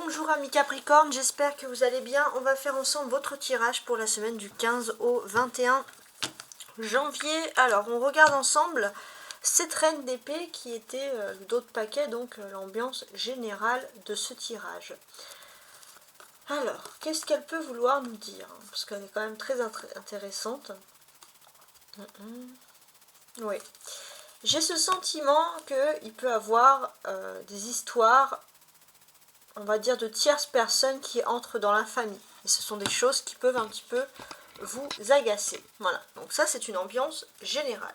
Bonjour amis Capricorne, j'espère que vous allez bien. On va faire ensemble votre tirage pour la semaine du 15 au 21 janvier. Alors on regarde ensemble cette reine d'épée qui était d'autres paquets, donc l'ambiance générale de ce tirage. Alors, qu'est-ce qu'elle peut vouloir nous dire? Parce qu'elle est quand même très intéressante. Oui. J'ai ce sentiment qu'il peut avoir des histoires, on va dire, de tierces personnes qui entrent dans la famille. Et ce sont des choses qui peuvent un petit peu vous agacer. Voilà, donc ça c'est une ambiance générale.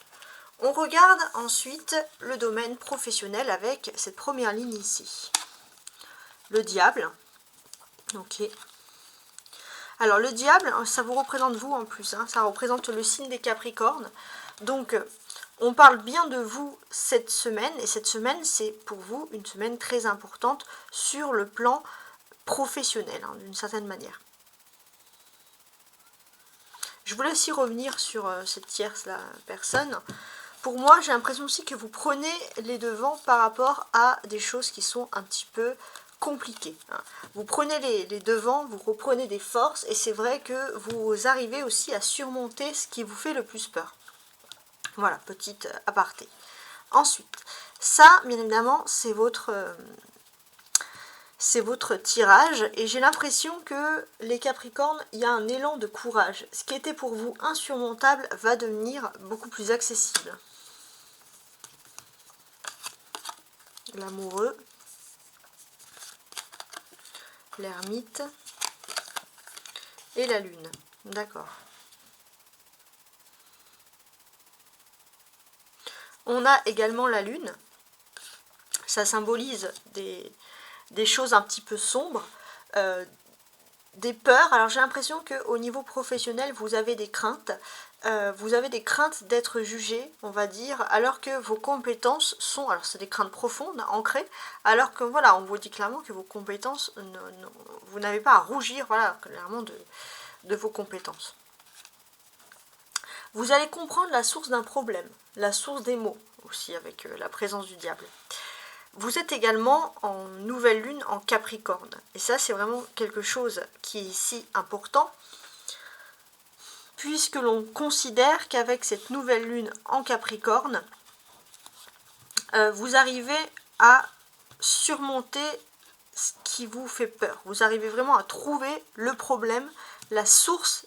On regarde ensuite le domaine professionnel avec cette première ligne ici. Le diable. Ok. Alors le diable, ça vous représente vous en plus, hein, ça représente le signe des Capricornes. Donc on parle bien de vous cette semaine, et cette semaine c'est pour vous une semaine très importante sur le plan professionnel, hein, d'une certaine manière. Je voulais aussi revenir sur cette tierce là, personne. Pour moi, j'ai l'impression aussi que vous prenez les devants par rapport à des choses qui sont un petit peu compliquées. Hein. Vous prenez les devants, vous reprenez des forces, et c'est vrai que vous arrivez aussi à surmonter ce qui vous fait le plus peur. Voilà, petite aparté. Ensuite, ça, bien évidemment, c'est votre tirage, et j'ai l'impression que les Capricornes, il y a un élan de courage. Ce qui était pour vous insurmontable va devenir beaucoup plus accessible. L'amoureux, l'ermite et la lune. D'accord. On a également la lune. Ça symbolise des choses un petit peu sombres, des peurs. Alors j'ai l'impression qu'au niveau professionnel, vous avez des craintes. Vous avez des craintes d'être jugé, on va dire, alors que vos compétences sont, alors c'est des craintes profondes, ancrées, alors que voilà, on vous dit clairement que vos compétences, vous n'avez pas à rougir, voilà, clairement de vos compétences. Vous allez comprendre la source d'un problème, la source des maux aussi avec la présence du diable. Vous êtes également en nouvelle lune en Capricorne, et ça c'est vraiment quelque chose qui est ici important, puisque l'on considère qu'avec cette nouvelle lune en Capricorne, vous arrivez à surmonter ce qui vous fait peur. Vous arrivez vraiment à trouver le problème, la source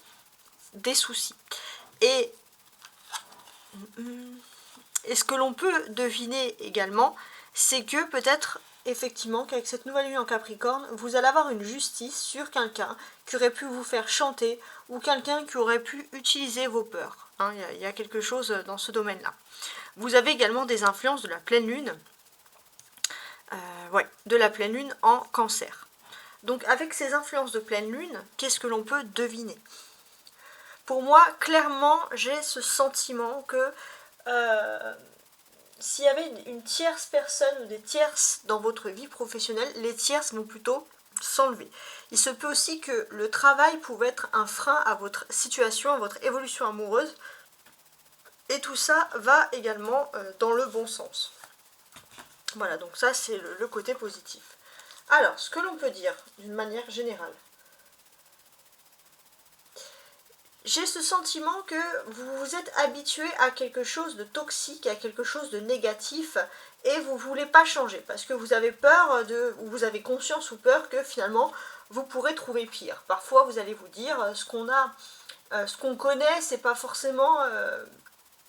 des soucis. Et ce que l'on peut deviner également, c'est que peut-être effectivement qu'avec cette nouvelle lune en Capricorne, vous allez avoir une justice sur quelqu'un qui aurait pu vous faire chanter, ou quelqu'un qui aurait pu utiliser vos peurs. Hein, il y a quelque chose dans ce domaine-là. Vous avez également des influences de la pleine lune, de la pleine lune en Cancer. Donc avec ces influences de pleine lune, qu'est-ce que l'on peut deviner? Pour moi, clairement, j'ai ce sentiment que s'il y avait une tierce personne ou des tierces dans votre vie professionnelle, les tierces vont plutôt s'enlever. Il se peut aussi que le travail pouvait être un frein à votre situation, à votre évolution amoureuse, et tout ça va également dans le bon sens. Voilà, donc ça c'est le côté positif. Alors, ce que l'on peut dire d'une manière générale, j'ai ce sentiment que vous vous êtes habitué à quelque chose de toxique, à quelque chose de négatif, et vous ne voulez pas changer, parce que vous avez peur, ou vous avez conscience ou peur que finalement vous pourrez trouver pire. Parfois vous allez vous dire, ce qu'on connaît, c'est pas forcément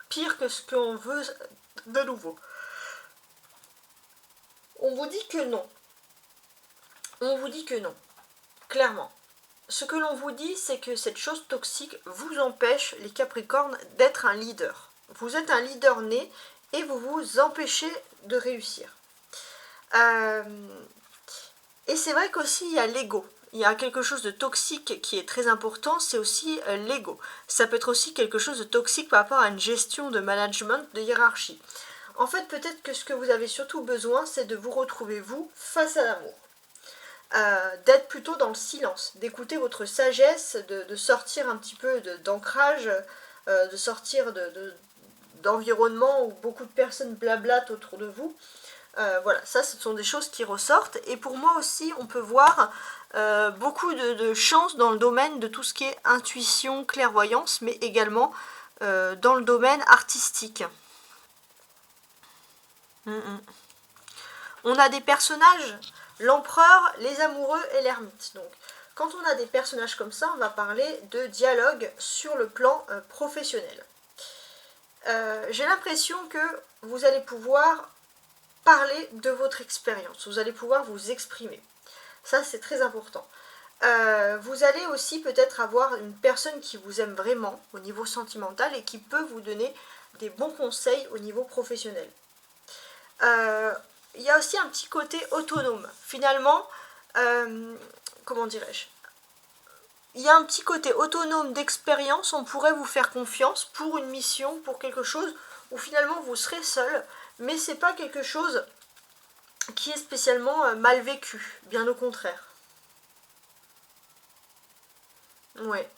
pire que ce qu'on veut de nouveau. On vous dit que non. On vous dit que non, clairement. Ce que l'on vous dit, c'est que cette chose toxique vous empêche, les Capricornes, d'être un leader. Vous êtes un leader né et vous vous empêchez de réussir. Et c'est vrai qu'aussi il y a l'ego. Il y a quelque chose de toxique qui est très important, c'est aussi l'ego. Ça peut être aussi quelque chose de toxique par rapport à une gestion de management, de hiérarchie. En fait, peut-être que ce que vous avez surtout besoin, c'est de vous retrouver, vous, face à l'amour. D'être plutôt dans le silence, d'écouter votre sagesse, de sortir un petit peu d'ancrage, de sortir d'environnement où beaucoup de personnes blablatent autour de vous, Voilà, ça ce sont des choses qui ressortent. Et pour moi aussi, on peut voir beaucoup de chance dans le domaine de tout ce qui est intuition, clairvoyance, mais également dans le domaine artistique. On a des personnages, l'empereur, les amoureux et l'ermite. Donc, quand on a des personnages comme ça, on va parler de dialogue sur le plan professionnel. J'ai l'impression que vous allez pouvoir parler de votre expérience, vous allez pouvoir vous exprimer. Ça, c'est très important. Vous allez aussi peut-être avoir une personne qui vous aime vraiment au niveau sentimental et qui peut vous donner des bons conseils au niveau professionnel. Il y a aussi un petit côté autonome. Finalement, comment dirais-je, il y a un petit côté autonome d'expérience, on pourrait vous faire confiance pour une mission, pour quelque chose où finalement vous serez seul, mais c'est pas quelque chose qui est spécialement mal vécu, bien au contraire. Ouais.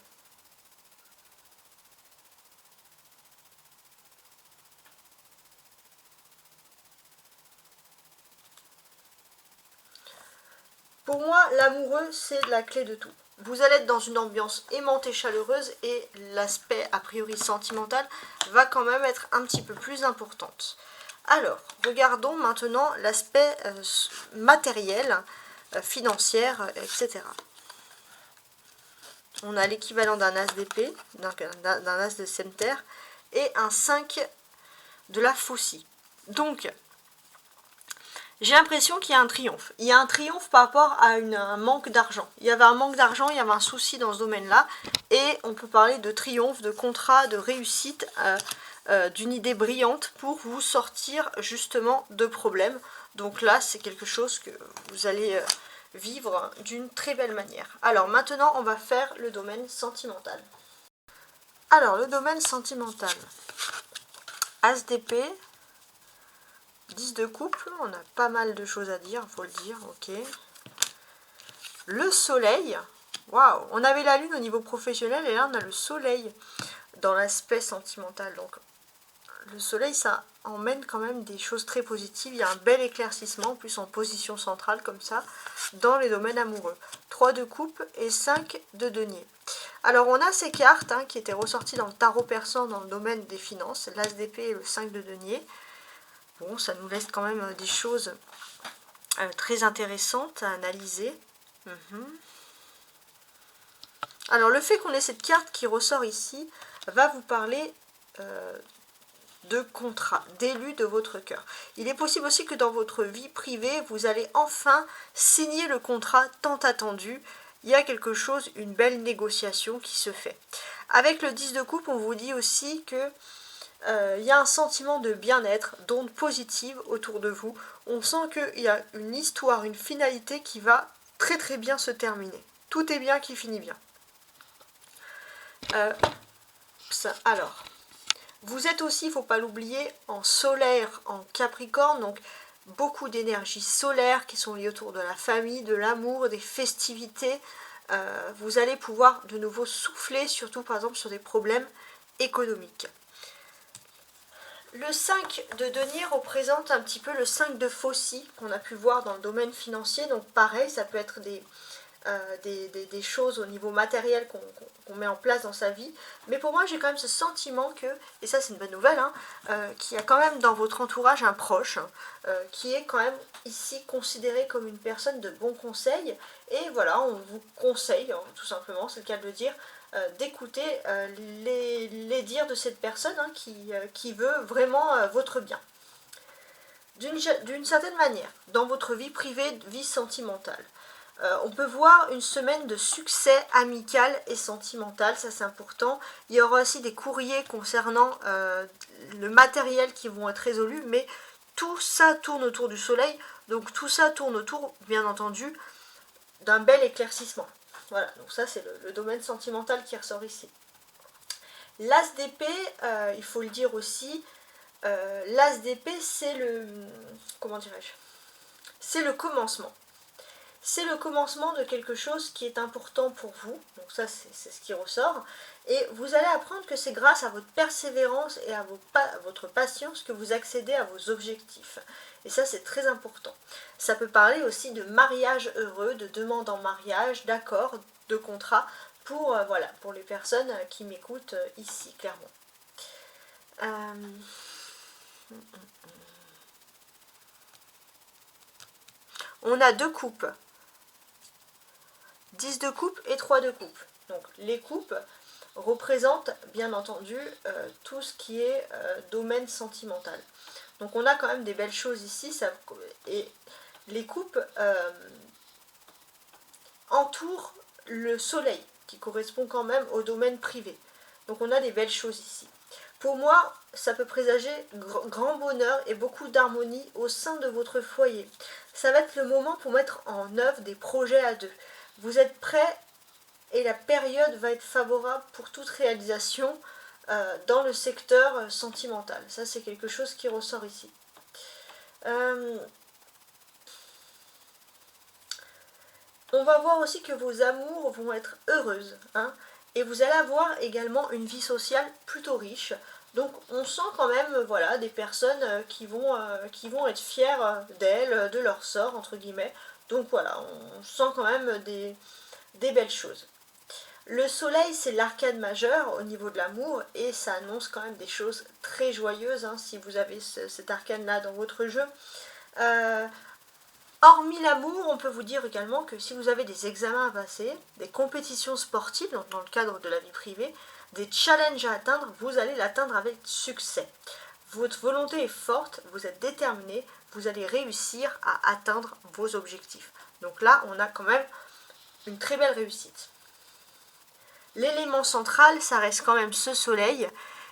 Pour moi, l'amoureux, c'est la clé de tout. Vous allez être dans une ambiance aimante et chaleureuse et l'aspect a priori sentimental va quand même être un petit peu plus importante. Alors, regardons maintenant l'aspect matériel, financier, etc. On a l'équivalent d'un as d'épée, d'un as de sceptre et un 5 de la faucille. Donc, j'ai l'impression qu'il y a un triomphe. Il y a un triomphe par rapport à un manque d'argent. Il y avait un manque d'argent, il y avait un souci dans ce domaine-là. Et on peut parler de triomphe, de contrat, de réussite, d'une idée brillante pour vous sortir justement de problèmes. Donc là, c'est quelque chose que vous allez vivre d'une très belle manière. Alors maintenant, on va faire le domaine sentimental. Alors, le domaine sentimental. As d'épée. 10 de couple, on a pas mal de choses à dire, il faut le dire, ok. Le soleil, waouh, on avait la lune au niveau professionnel et là on a le soleil dans l'aspect sentimental. Donc le soleil, ça emmène quand même des choses très positives, il y a un bel éclaircissement, en plus en position centrale comme ça, dans les domaines amoureux. 3 de coupe et 5 de denier. Alors on a ces cartes qui étaient ressorties dans le tarot persan dans le domaine des finances, l'as d'épée et le 5 de denier. Bon, ça nous laisse quand même des choses très intéressantes à analyser. Alors, le fait qu'on ait cette carte qui ressort ici va vous parler de contrat, d'élu de votre cœur. Il est possible aussi que dans votre vie privée, vous allez enfin signer le contrat tant attendu. Il y a quelque chose, une belle négociation qui se fait. Avec le 10 de coupe, on vous dit aussi que il y a un sentiment de bien-être, d'onde positive autour de vous. On sent qu'il y a une histoire, une finalité qui va très très bien se terminer. Tout est bien qui finit bien. Alors, vous êtes aussi, il ne faut pas l'oublier, en solaire, en Capricorne, donc beaucoup d'énergie solaire qui sont liées autour de la famille, de l'amour, des festivités. Vous allez pouvoir de nouveau souffler, surtout par exemple sur des problèmes économiques. Le 5 de denier représente un petit peu le 5 de faucille qu'on a pu voir dans le domaine financier. Donc pareil, ça peut être des choses au niveau matériel qu'on met en place dans sa vie. Mais pour moi, j'ai quand même ce sentiment que, et ça c'est une bonne nouvelle, qu'il y a quand même dans votre entourage un proche qui est quand même ici considéré comme une personne de bon conseil. Et voilà, on vous conseille, tout simplement, c'est le cas de le dire, d'écouter les dires de cette personne qui veut vraiment votre bien. D'une certaine manière, dans votre vie privée, vie sentimentale, on peut voir une semaine de succès amical et sentimental, ça c'est important. Il y aura aussi des courriers concernant le matériel qui vont être résolus, mais tout ça tourne autour du soleil, donc tout ça tourne autour, bien entendu, d'un bel éclaircissement. Voilà, donc ça c'est le domaine sentimental qui ressort ici. L'as d'épée, il faut le dire aussi, l'as d'épée c'est le... comment dirais-je ? C'est le commencement. c'est le commencement de quelque chose qui est important pour vous, donc ça c'est ce qui ressort, et vous allez apprendre que c'est grâce à votre persévérance et à votre patience que vous accédez à vos objectifs. Et ça c'est très important. Ça peut parler aussi de mariage heureux, de demande en mariage, d'accord, de contrat, pour, voilà, pour les personnes qui m'écoutent ici, clairement. On a 2 coupes. 10 de coupe et 3 de coupe. Donc les coupes représentent bien entendu tout ce qui est domaine sentimental. Donc on a quand même des belles choses ici, et les coupes entourent le soleil, qui correspond quand même au domaine privé. Donc on a des belles choses ici. Pour moi, ça peut présager grand bonheur et beaucoup d'harmonie au sein de votre foyer. Ça va être le moment pour mettre en œuvre des projets à deux. Vous êtes prêts et la période va être favorable pour toute réalisation dans le secteur sentimental. Ça, c'est quelque chose qui ressort ici. On va voir aussi que vos amours vont être heureuses, hein, et vous allez avoir également une vie sociale plutôt riche. Donc on sent quand même voilà, des personnes qui vont être fières d'elles, de leur sort, entre guillemets. Donc voilà, on sent quand même des belles choses. Le soleil, c'est l'arcane majeure au niveau de l'amour, et ça annonce quand même des choses très joyeuses, hein, si vous avez cet arcane-là dans votre jeu. Hormis l'amour, on peut vous dire également que si vous avez des examens à passer, des compétitions sportives, donc dans le cadre de la vie privée, des challenges à atteindre, vous allez l'atteindre avec succès. Votre volonté est forte, vous êtes déterminé, vous allez réussir à atteindre vos objectifs. Donc là, on a quand même une très belle réussite. L'élément central, ça reste quand même ce soleil.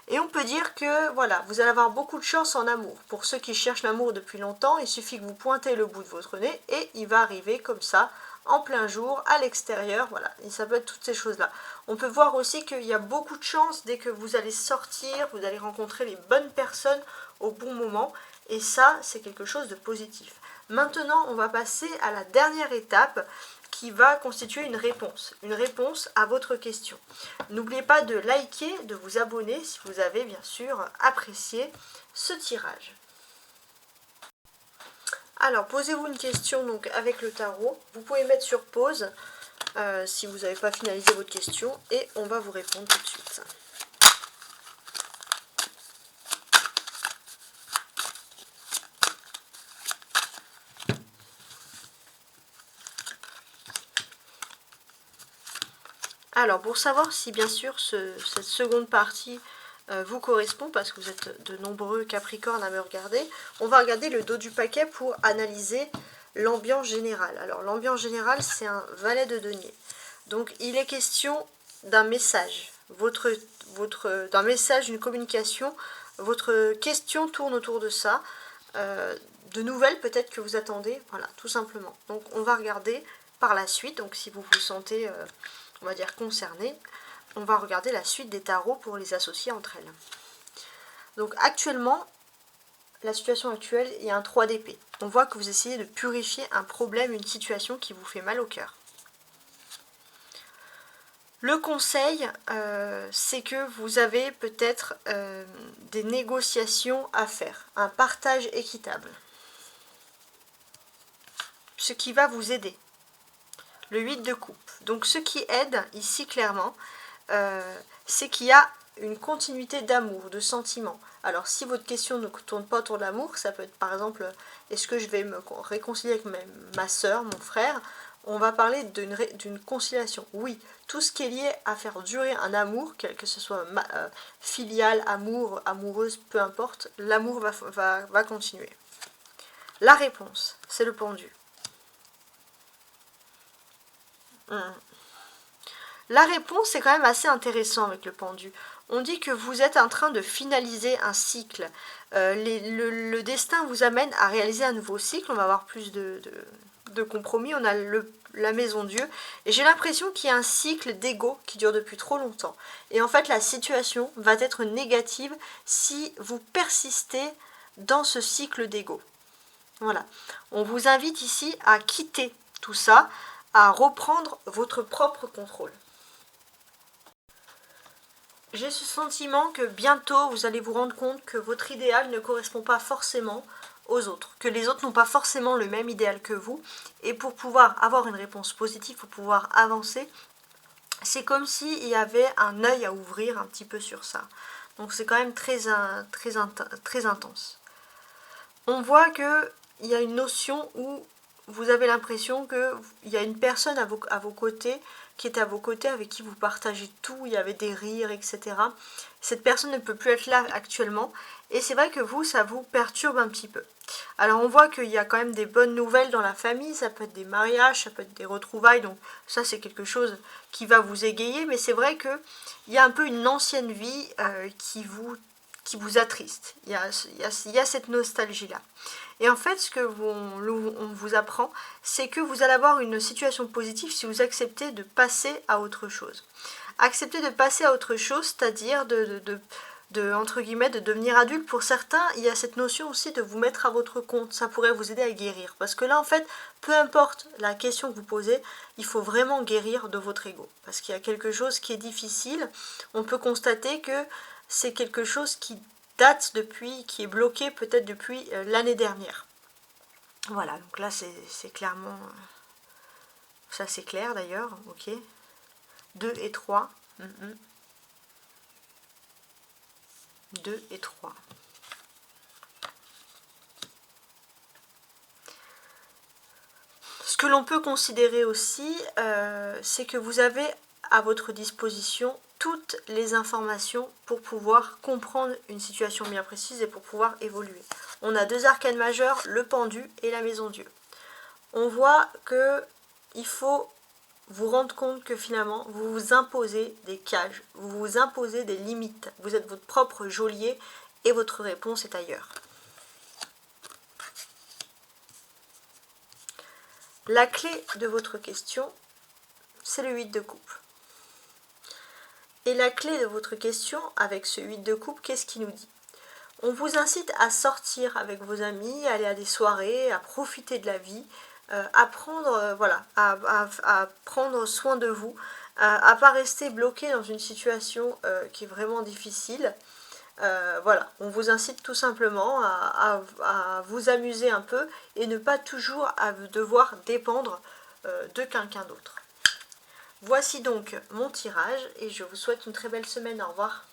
Et on peut dire que voilà, vous allez avoir beaucoup de chance en amour. Pour ceux qui cherchent l'amour depuis longtemps, il suffit que vous pointez le bout de votre nez et il va arriver comme ça, en plein jour, à l'extérieur. Voilà, et ça peut être toutes ces choses-là. On peut voir aussi qu'il y a beaucoup de chance dès que vous allez sortir, vous allez rencontrer les bonnes personnes au bon moment. Et ça, c'est quelque chose de positif. Maintenant, on va passer à la dernière étape, qui va constituer une réponse à votre question. N'oubliez pas de liker, de vous abonner si vous avez bien sûr apprécié ce tirage. Alors, posez-vous une question donc avec le tarot. Vous pouvez mettre sur pause si vous n'avez pas finalisé votre question et on va vous répondre tout de suite. Alors, pour savoir si bien sûr cette seconde partie vous correspond, parce que vous êtes de nombreux Capricornes à me regarder, on va regarder le dos du paquet pour analyser l'ambiance générale. Alors, l'ambiance générale, c'est un valet de denier. Donc, il est question d'un message, d'un message, d'une communication. Votre question tourne autour de ça. De nouvelles peut-être que vous attendez, voilà, tout simplement. Donc, on va regarder par la suite, donc si vous vous sentez... on va dire concernées, on va regarder la suite des tarots pour les associer entre elles. Donc actuellement, la situation actuelle, il y a un 3 d'épée. On voit que vous essayez de purifier un problème, une situation qui vous fait mal au cœur. Le conseil, c'est que vous avez peut-être des négociations à faire, un partage équitable. Ce qui va vous aider. Le 8 de coupe. Donc ce qui aide ici clairement, c'est qu'il y a une continuité d'amour, de sentiments. Alors si votre question ne tourne pas autour de l'amour, ça peut être par exemple, est-ce que je vais me réconcilier avec ma soeur, mon frère? On va parler d'une conciliation. Oui, tout ce qui est lié à faire durer un amour, quel que ce soit filial, amour, amoureuse, peu importe, l'amour va continuer. La réponse, c'est le pendu. La réponse est quand même assez intéressante avec le pendu. On dit que vous êtes en train de finaliser un cycle. Le destin vous amène à réaliser un nouveau cycle. On va avoir plus de compromis. On a la maison Dieu. Et j'ai l'impression qu'il y a un cycle d'ego qui dure depuis trop longtemps. Et en fait, la situation va être négative si vous persistez dans ce cycle d'ego. Voilà. On vous invite ici à quitter tout ça, à reprendre votre propre contrôle. J'ai ce sentiment que bientôt vous allez vous rendre compte que votre idéal ne correspond pas forcément aux autres, que les autres n'ont pas forcément le même idéal que vous, et pour pouvoir avoir une réponse positive, pour pouvoir avancer, c'est comme s'il y avait un œil à ouvrir un petit peu sur ça. Donc c'est quand même très intense. On voit qu'il y a une notion où vous avez l'impression qu'il y a une personne à vos côtés, qui est à vos côtés, avec qui vous partagez tout, il y avait des rires, etc. Cette personne ne peut plus être là actuellement, et c'est vrai que vous, ça vous perturbe un petit peu. Alors on voit qu'il y a quand même des bonnes nouvelles dans la famille, ça peut être des mariages, ça peut être des retrouvailles, donc ça c'est quelque chose qui va vous égayer, mais c'est vrai qu'il y a un peu une ancienne vie qui vous attriste, il y a cette nostalgie-là. Et en fait, ce que on vous apprend, c'est que vous allez avoir une situation positive si vous acceptez de passer à autre chose. Accepter de passer à autre chose, c'est-à-dire entre guillemets, de devenir adulte. Pour certains, il y a cette notion aussi de vous mettre à votre compte. Ça pourrait vous aider à guérir. Parce que là, en fait, peu importe la question que vous posez, il faut vraiment guérir de votre ego. Parce qu'il y a quelque chose qui est difficile. On peut constater que c'est quelque chose qui date qui est bloqué peut-être depuis l'année dernière. Voilà, donc là c'est clairement, ça c'est clair d'ailleurs, ok. 2 et 3. 2 et 3. Ce que l'on peut considérer aussi, c'est que vous avez à votre disposition toutes les informations pour pouvoir comprendre une situation bien précise et pour pouvoir évoluer. On a 2 arcanes majeures, le pendu et la maison Dieu. On voit que il faut vous rendre compte que finalement vous vous imposez des cages, vous vous imposez des limites, vous êtes votre propre geôlier et votre réponse est ailleurs. La clé de votre question, c'est le 8 de coupe. Et la clé de votre question, avec ce 8 de coupe, qu'est-ce qu'il nous dit? On vous incite à sortir avec vos amis, à aller à des soirées, à profiter de la vie, à prendre, à prendre soin de vous, à ne pas rester bloqué dans une situation qui est vraiment difficile. Voilà, on vous incite tout simplement à vous amuser un peu et ne pas toujours devoir dépendre de quelqu'un d'autre. Voici donc mon tirage et je vous souhaite une très belle semaine. Au revoir.